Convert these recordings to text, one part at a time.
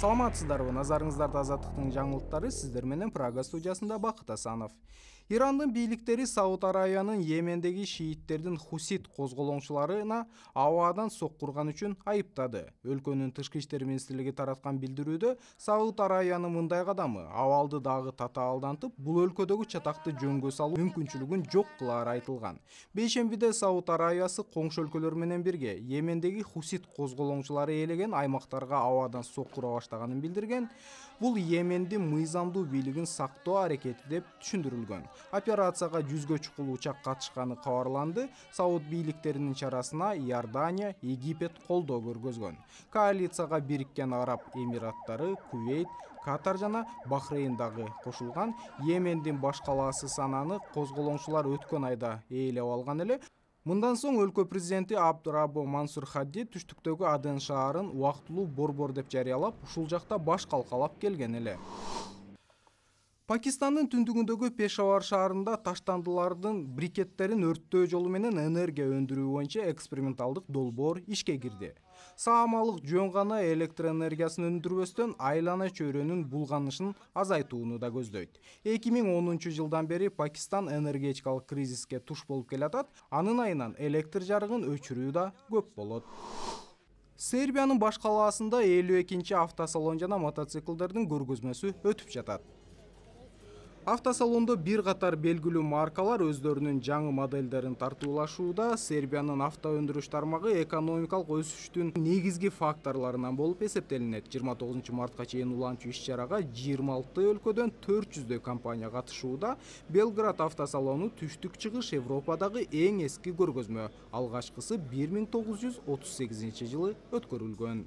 Саламатсыздарбы, назарыңыздарда Азаттыктын жаңылыктары, сиздер менен Прага студиясында Бакыт Асанов. Ирандын бийликтери Сауд Арабиянын Йемендеги шииттердин Хусит козголоңчуларына абадан соккурган үчүн айыптады. Өлкөнүн тышкы иштер министрлиги тараткан билдирүүдө Сауд Арабиянын мындай кадамы абалды дагы татаалдантып, бул өлкөдөгү чатакты жөнгө салуу мүмкүнчүлүгүн жок кылаары айтылган. Бейшембиде Сауд Арабиясы коңшу өлкөлөр менен бирге Йемендеги Хусит козголоңчулары ээлеген аймактарга абадан соккура баштаганын билдирген. Бул Йемендин мыйзамдуу бийлигин сактоо аракети деп түшүндүрүлгөн. Операцияга 100гө чукул учак катышканы кабарланды. Сауд бийликтеринин чарасына Иордания, Египет колдоо көргөзгөн. Коалицияга Бириккен Араб Эмираттары, Кувейт, Катар жана Бахрейн дагы кошулган. Йемендин баш калаасы Сананы козголоңчулар өткөн айда ээлеп алган эле. Мындан соң өлкө президенти Абдураббо Мансур Хади түштүктөгү Аден шаарын убактылуу борбор деп жарыялап, ушул жакта баш калкалап келген эле. Пакистандын түндүгүндөгү Пешавар шаарында таштандылардын брикеттерин өрттөө жолу менен энергия өндүрүү боюнча эксперименталдык долбоор ишке кирди. Саамалык жөн гана электр энергиясын өндүрбөстөн айлана чөйрөнүн булганышын азайтууну да көздөйт. 2010 жылдан бери Пакистан энергетикалык кризиске туш болуп келатат, анын айынан электр жарыгын өчүрүү да көп болот. Сербиянын баш калаасында 52 автосалон жана мотоциклдердин көргөзмөсү өтүп жатат. Автосалондо бир катар белгилүү маркалар өздөрүнүн жаңы модельдерин тартуулашууда. Сербиянын авто өндүрүш тармагы экономикалык өсүштүн негизги факторлорунан болуп эсептелинет. 29 мартка чейин уланчу иш-чарага 26 өлкөдөн 400 компания катышууда. Белград автосалону түштүк чыгыш Европадагы эң эски көргөзмө. Алгачкысы 1938 жылы өткөрүлгөн.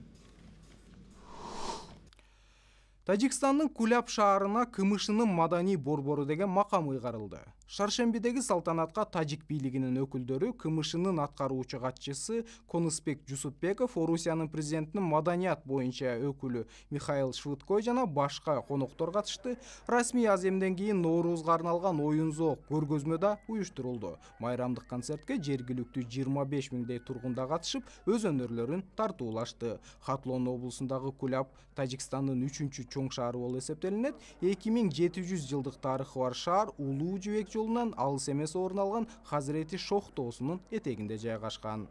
Тажикстандын Куляб шаарына КМШнын маданий борбору деген макам ыйгарылды. Шаршембидеги салтанатка тажик бийлигинин өкүлдөрү, КМШнын аткаруучу катчысы Конысбек Жусупбеков, Орусиянын президентинин маданият боюнча өкүлү Михаил Швыдкой жана башка коноктор катышты. Расмий аземден кийин Ноорузга арналган оюн-зоок көргөзмө да уюштурулду. Майрамдык концертке жергиликтүү 25 миңдей тургун да катышып, өз өнөрлөрүн тартуулашты. Хатлон облусундагы Куляб Тажикстандын 3-чоң шаары болуп эсептелинет. 2700 жылдык тарыхы бар шаар Улуу Жибек жолунан алыс эмес орун алган Хазіреті Шох тоосунун этегинде жайгашкан.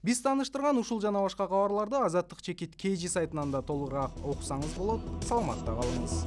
Биз тааныштырган ушул жана башка кабарларды Азаттык чекит KG сайтынан да толугураак окусаңыз болот. Саламатта калыңыз.